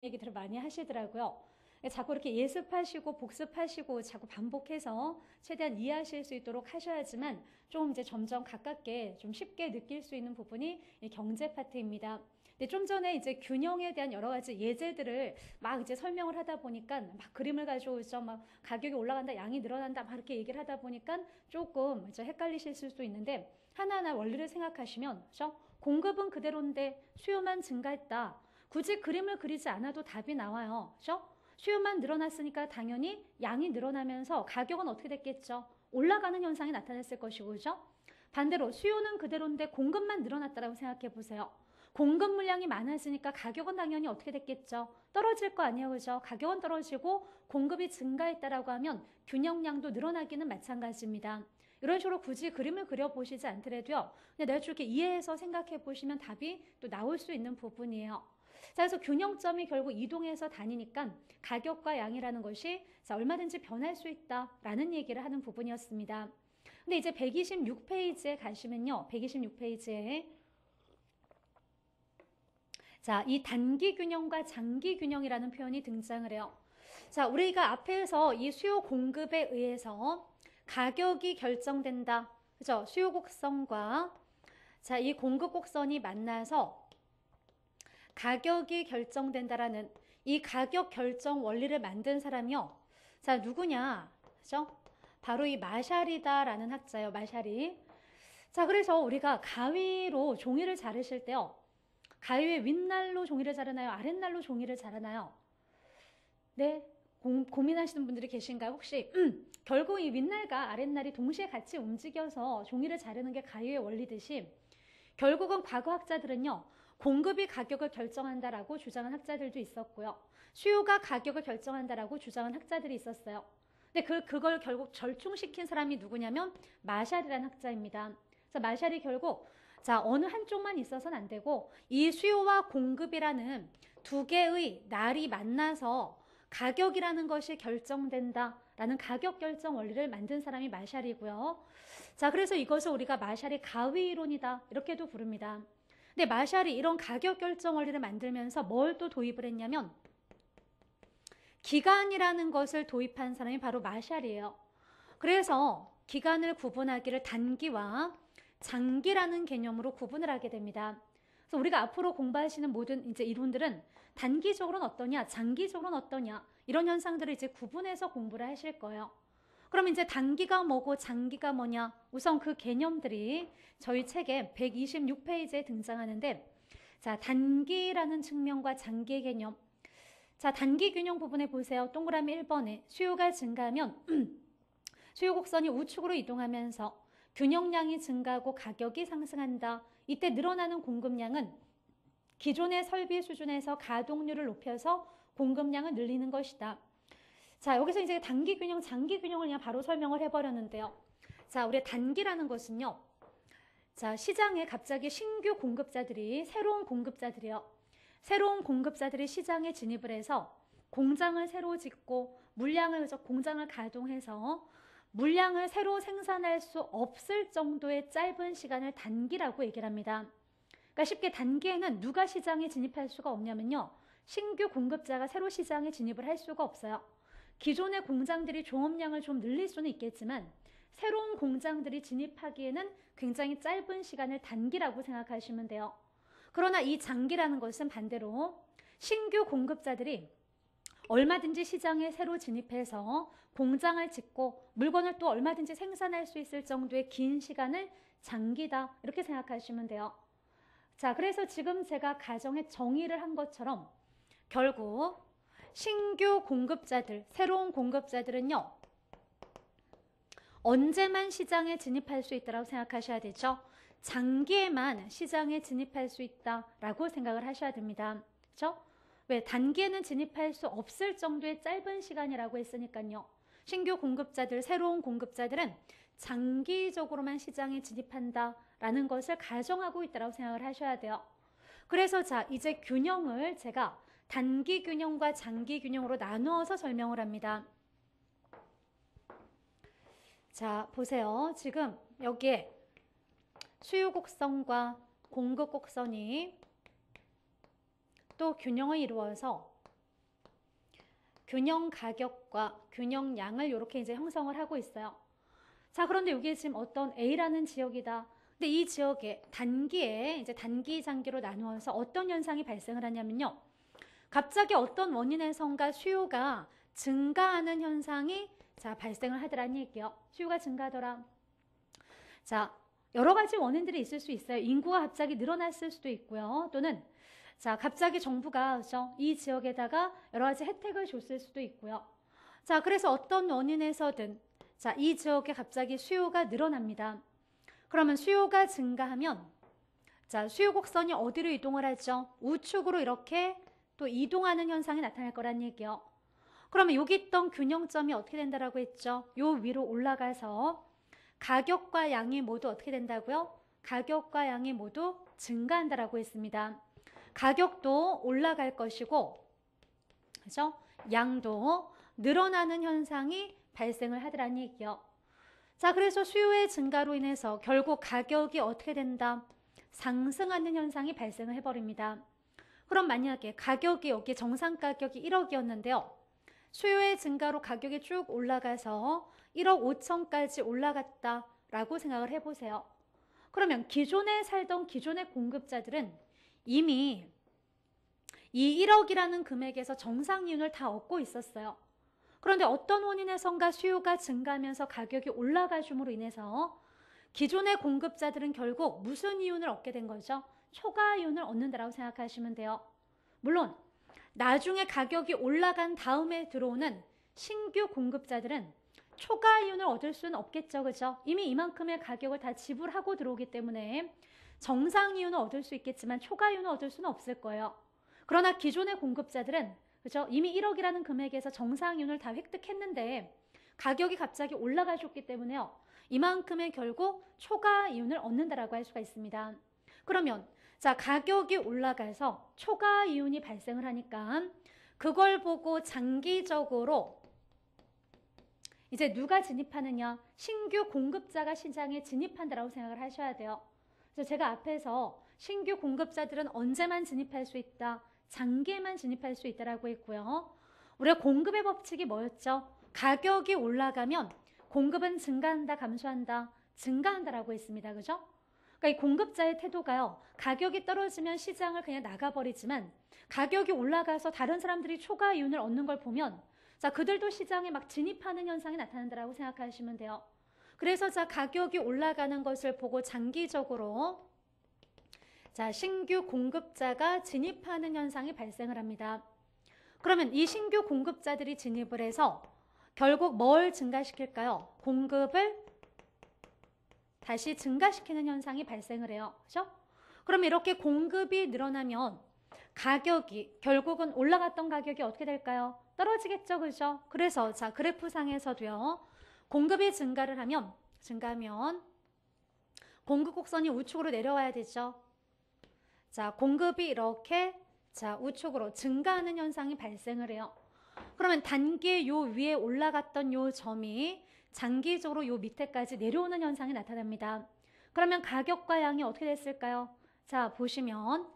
얘기들을 많이 하시더라고요. 자꾸 이렇게 예습하시고 복습하시고 자꾸 반복해서 최대한 이해하실 수 있도록 하셔야지만 좀 이제 점점 가깝게 좀 쉽게 느낄 수 있는 부분이 이 경제 파트입니다. 근데 좀 전에 이제 균형에 대한 여러 가지 예제들을 막 이제 설명을 하다 보니까 막 그림을 가져오죠. 막 가격이 올라간다, 양이 늘어난다, 막 이렇게 얘기를 하다 보니까 조금 이제 헷갈리실 수도 있는데 하나하나 원리를 생각하시면, 그렇죠? 공급은 그대로인데 수요만 증가했다. 굳이 그림을 그리지 않아도 답이 나와요. 그렇죠? 수요만 늘어났으니까 당연히 양이 늘어나면서 가격은 어떻게 됐겠죠? 올라가는 현상이 나타났을 것이고, 그죠? 반대로 수요는 그대로인데 공급만 늘어났다고 생각해 보세요. 공급 물량이 많아지니까 가격은 당연히 어떻게 됐겠죠? 떨어질 거 아니에요, 그죠? 가격은 떨어지고 공급이 증가했다라고 하면 균형량도 늘어나기는 마찬가지입니다. 이런 식으로 굳이 그림을 그려보시지 않더라도요. 그냥 내가 이렇게 이해해서 생각해 보시면 답이 또 나올 수 있는 부분이에요. 자, 그래서 균형점이 결국 이동해서 다니니까 가격과 양이라는 것이 자, 얼마든지 변할 수 있다라는 얘기를 하는 부분이었습니다. 근데 이제 126페이지에 가시면요. 126페이지에 자, 이 단기 균형과 장기 균형이라는 표현이 등장을 해요. 자, 우리가 앞에서 이 수요 공급에 의해서 가격이 결정된다. 그죠? 수요 곡선과 자, 이 공급 곡선이 만나서 가격이 결정된다라는 이 가격 결정 원리를 만든 사람이요. 자, 누구냐? 그죠? 바로 이 마샬이다라는 학자예요. 마샬이. 자, 그래서 우리가 가위로 종이를 자르실 때요. 가위의 윗날로 종이를 자르나요? 아랫날로 종이를 자르나요? 네. 고민하시는 분들이 계신가요? 혹시 결국 이 윗날과 아랫날이 동시에 같이 움직여서 종이를 자르는 게 가위의 원리듯이 결국은 과거 학자들은요. 공급이 가격을 결정한다라고 주장한 학자들도 있었고요. 수요가 가격을 결정한다라고 주장한 학자들이 있었어요. 근데 그걸 결국 절충시킨 사람이 누구냐면 마샬이라는 학자입니다. 그래서 마샬이 결국 자, 어느 한쪽만 있어서는 안 되고 이 수요와 공급이라는 두 개의 날이 만나서 가격이라는 것이 결정된다라는 가격 결정 원리를 만든 사람이 마샬이고요. 자, 그래서 이것을 우리가 마샬의 가위 이론이다 이렇게도 부릅니다. 근데 마샬이 이런 가격 결정 원리를 만들면서 뭘 또 도입을 했냐면 기간이라는 것을 도입한 사람이 바로 마샬이에요. 그래서 기간을 구분하기를 단기와 장기라는 개념으로 구분을 하게 됩니다. 그래서 우리가 앞으로 공부하시는 모든 이제 이론들은 단기적으로는 어떠냐, 장기적으로는 어떠냐 이런 현상들을 이제 구분해서 공부를 하실 거예요. 그럼 이제 단기가 뭐고 장기가 뭐냐? 우선 그 개념들이 저희 책에 126페이지에 등장하는데 자, 단기라는 측면과 장기의 개념. 자, 단기 균형 부분에 보세요. 동그라미 1번에 수요가 증가하면 수요 곡선이 우측으로 이동하면서 균형량이 증가하고 가격이 상승한다. 이때 늘어나는 공급량은 기존의 설비 수준에서 가동률을 높여서 공급량을 늘리는 것이다. 자, 여기서 이제 단기 균형, 장기 균형을 그냥 바로 설명을 해버렸는데요. 자, 우리 단기라는 것은요. 자, 시장에 갑자기 신규 공급자들이, 새로운 공급자들이요. 새로운 공급자들이 시장에 진입을 해서 공장을 새로 짓고 물량을, 공장을 가동해서 물량을 새로 생산할 수 없을 정도의 짧은 시간을 단기라고 얘기를 합니다. 그러니까 쉽게 단기에는 누가 시장에 진입할 수가 없냐면요. 신규 공급자가 새로 시장에 진입을 할 수가 없어요. 기존의 공장들이 종업량을 좀 늘릴 수는 있겠지만 새로운 공장들이 진입하기에는 굉장히 짧은 시간을 단기라고 생각하시면 돼요. 그러나 이 장기라는 것은 반대로 신규 공급자들이 얼마든지 시장에 새로 진입해서 공장을 짓고 물건을 또 얼마든지 생산할 수 있을 정도의 긴 시간을 장기다 이렇게 생각하시면 돼요. 자, 그래서 지금 제가 가정에 정의를 한 것처럼 결국 신규 공급자들, 새로운 공급자들은요. 언제만 시장에 진입할 수 있다고 생각하셔야 되죠. 장기에만 시장에 진입할 수 있다라고 생각을 하셔야 됩니다. 그렇죠? 왜? 단기에는 진입할 수 없을 정도의 짧은 시간이라고 했으니까요. 신규 공급자들, 새로운 공급자들은 장기적으로만 시장에 진입한다라는 것을 가정하고 있다고 생각을 하셔야 돼요. 그래서 자, 이제 균형을 제가 단기 균형과 장기 균형으로 나누어서 설명을 합니다. 자, 보세요. 지금 여기에 수요 곡선과 공급 곡선이 또 균형을 이루어서 균형 가격과 균형 양을 이렇게 이제 형성을 하고 있어요. 자, 그런데 이게 지금 어떤 A라는 지역이다. 근데 이 지역에 단기에 이제 단기 장기로 나누어서 어떤 현상이 발생을 하냐면요. 갑자기 어떤 원인에선가 수요가 증가하는 현상이 자, 발생을 하더라는 얘기요. 수요가 증가하더라. 자, 여러 가지 원인들이 있을 수 있어요. 인구가 갑자기 늘어났을 수도 있고요. 또는 자, 갑자기 정부가 그렇죠? 이 지역에다가 여러 가지 혜택을 줬을 수도 있고요. 자, 그래서 어떤 원인에서든 자, 이 지역에 갑자기 수요가 늘어납니다. 그러면 수요가 증가하면 자, 수요 곡선이 어디로 이동을 하죠? 우측으로 이렇게 또 이동하는 현상이 나타날 거란 얘기요. 그러면 여기 있던 균형점이 어떻게 된다라고 했죠? 요 위로 올라가서 가격과 양이 모두 어떻게 된다고요? 가격과 양이 모두 증가한다라고 했습니다. 가격도 올라갈 것이고, 그죠? 양도 늘어나는 현상이 발생을 하더라는 얘기요. 자, 그래서 수요의 증가로 인해서 결국 가격이 어떻게 된다? 상승하는 현상이 발생을 해버립니다. 그럼 만약에 가격이 여기 정상 가격이 1억이었는데요. 수요의 증가로 가격이 쭉 올라가서 1억 5천까지 올라갔다라고 생각을 해보세요. 그러면 기존에 살던 기존의 공급자들은 이미 이 1억이라는 금액에서 정상 이윤을 다 얻고 있었어요. 그런데 어떤 원인에선가 수요가 증가하면서 가격이 올라가 줌으로 인해서 기존의 공급자들은 결국 무슨 이윤을 얻게 된 거죠? 초과 이윤을 얻는다라고 생각하시면 돼요. 물론 나중에 가격이 올라간 다음에 들어오는 신규 공급자들은 초과 이윤을 얻을 수는 없겠죠. 그죠? 이미 이만큼의 가격을 다 지불하고 들어오기 때문에 정상 이윤을 얻을 수 있겠지만 초과 이윤을 얻을 수는 없을 거예요. 그러나 기존의 공급자들은 그죠? 이미 1억이라는 금액에서 정상 이윤을 다 획득했는데 가격이 갑자기 올라가 줬기 때문에요. 이만큼의 결국 초과 이윤을 얻는다라고 할 수가 있습니다. 그러면 자, 가격이 올라가서 초과 이윤이 발생을 하니까 그걸 보고 장기적으로 이제 누가 진입하느냐? 신규 공급자가 시장에 진입한다라고 생각을 하셔야 돼요. 그래서 제가 앞에서 신규 공급자들은 언제만 진입할 수 있다? 장기에만 진입할 수 있다라고 했고요. 우리가 공급의 법칙이 뭐였죠? 가격이 올라가면 공급은 증가한다, 감소한다? 증가한다라고 했습니다. 그죠? 그러니까 이 공급자의 태도가요. 가격이 떨어지면 시장을 그냥 나가버리지만 가격이 올라가서 다른 사람들이 초과 이윤을 얻는 걸 보면 자, 그들도 시장에 막 진입하는 현상이 나타난다라고 생각하시면 돼요. 그래서 자, 가격이 올라가는 것을 보고 장기적으로 자, 신규 공급자가 진입하는 현상이 발생을 합니다. 그러면 이 신규 공급자들이 진입을 해서 결국 뭘 증가시킬까요? 공급을 다시 증가시키는 현상이 발생을 해요. 그죠? 그럼 이렇게 공급이 늘어나면 가격이 결국은 올라갔던 가격이 어떻게 될까요? 떨어지겠죠. 그죠? 그래서 자, 그래프상에서도요. 공급이 증가하면 공급 곡선이 우측으로 내려와야 되죠. 자, 공급이 이렇게 자, 우측으로 증가하는 현상이 발생을 해요. 그러면 단기에 요 위에 올라갔던 요 점이 장기적으로 요 밑에까지 내려오는 현상이 나타납니다. 그러면 가격과 양이 어떻게 됐을까요? 자, 보시면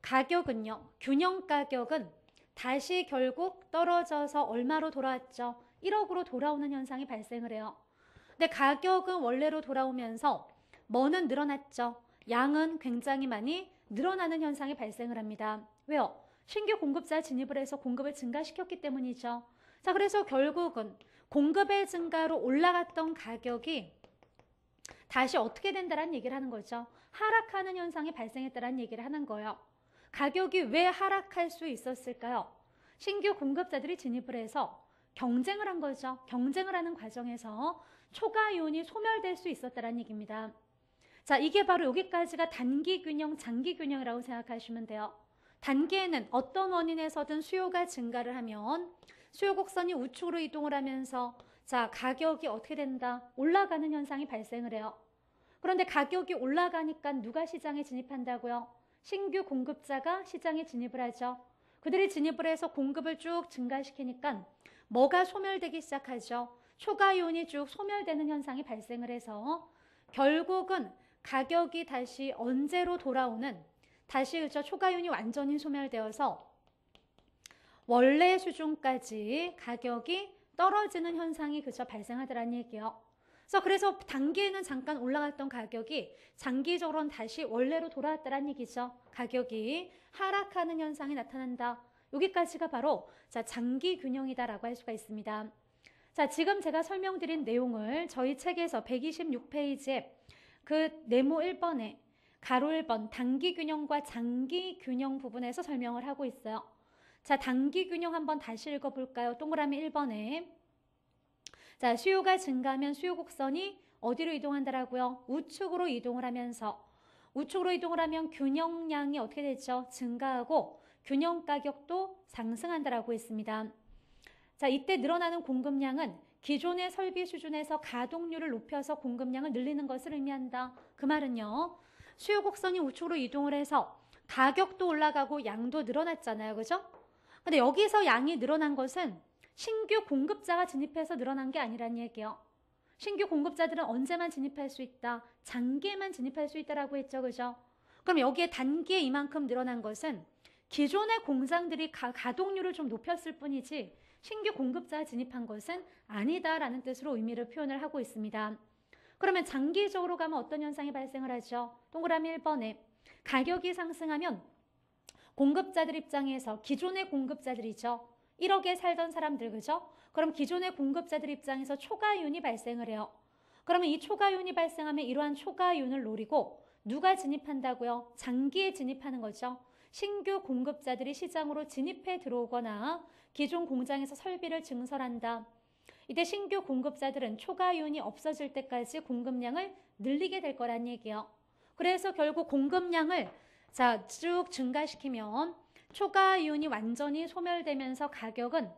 가격은요. 균형 가격은 다시 결국 떨어져서 얼마로 돌아왔죠? 1억으로 돌아오는 현상이 발생을 해요. 근데 가격은 원래로 돌아오면서 뭐는 늘어났죠? 양은 굉장히 많이 늘어나는 현상이 발생을 합니다. 왜요? 신규 공급자 진입을 해서 공급을 증가시켰기 때문이죠. 자, 그래서 결국은 공급의 증가로 올라갔던 가격이 다시 어떻게 된다라는 얘기를 하는 거죠. 하락하는 현상이 발생했다라는 얘기를 하는 거예요. 가격이 왜 하락할 수 있었을까요? 신규 공급자들이 진입을 해서 경쟁을 한 거죠. 경쟁을 하는 과정에서 초과 이윤이 소멸될 수 있었다라는 얘기입니다. 자, 이게 바로 여기까지가 단기 균형, 장기 균형이라고 생각하시면 돼요. 단기에는 어떤 원인에서든 수요가 증가를 하면 수요 곡선이 우측으로 이동을 하면서 자, 가격이 어떻게 된다? 올라가는 현상이 발생을 해요. 그런데 가격이 올라가니까 누가 시장에 진입한다고요? 신규 공급자가 시장에 진입을 하죠. 그들이 진입을 해서 공급을 쭉 증가시키니까 뭐가 소멸되기 시작하죠? 초과 이윤이 쭉 소멸되는 현상이 발생을 해서 결국은 가격이 다시 언제로 돌아오는 다시 그죠? 초과 이윤이 완전히 소멸되어서 원래 수준까지 가격이 떨어지는 현상이 그저 발생하더라는 얘기예요. 그래서 단기에는 잠깐 올라갔던 가격이 장기적으로는 다시 원래로 돌아왔다는 얘기죠. 가격이 하락하는 현상이 나타난다. 여기까지가 바로 장기 균형이다라고 할 수가 있습니다. 지금 제가 설명드린 내용을 저희 책에서 126페이지에 그 네모 1번에 가로 1번 단기 균형과 장기 균형 부분에서 설명을 하고 있어요. 단기 균형 한번 다시 읽어볼까요? 동그라미 1번에 수요가 증가하면 수요 곡선이 어디로 이동한다라고요? 우측으로 이동을 하면서 우측으로 이동을 하면 균형량이 어떻게 되죠? 증가하고 균형 가격도 상승한다라고 했습니다. 이때 늘어나는 공급량은 기존의 설비 수준에서 가동률을 높여서 공급량을 늘리는 것을 의미한다. 그 말은요. 수요 곡선이 우측으로 이동을 해서 가격도 올라가고 양도 늘어났잖아요. 그죠? 근데 여기서 양이 늘어난 것은 신규 공급자가 진입해서 늘어난 게 아니란 얘기예요. 신규 공급자들은 언제만 진입할 수 있다? 장기에만 진입할 수 있다라고 했죠. 그죠? 그럼 여기에 단기에 이만큼 늘어난 것은 기존의 공장들이 가동률을 좀 높였을 뿐이지 신규 공급자가 진입한 것은 아니다라는 뜻으로 의미를 표현을 하고 있습니다. 그러면 장기적으로 가면 어떤 현상이 발생을 하죠? 동그라미 1번에 가격이 상승하면 공급자들 입장에서 기존의 공급자들이죠. 1억에 살던 사람들, 그죠? 그럼 기존의 공급자들 입장에서 초과이윤이 발생을 해요. 그러면 이 초과이윤이 발생하면 이러한 초과이윤을 노리고 누가 진입한다고요? 장기에 진입하는 거죠. 신규 공급자들이 시장으로 진입해 들어오거나 기존 공장에서 설비를 증설한다. 이때 신규 공급자들은 초과이윤이 없어질 때까지 공급량을 늘리게 될 거란 얘기예요. 그래서 결국 공급량을 쭉 증가시키면 초과이윤이 완전히 소멸되면서 가격은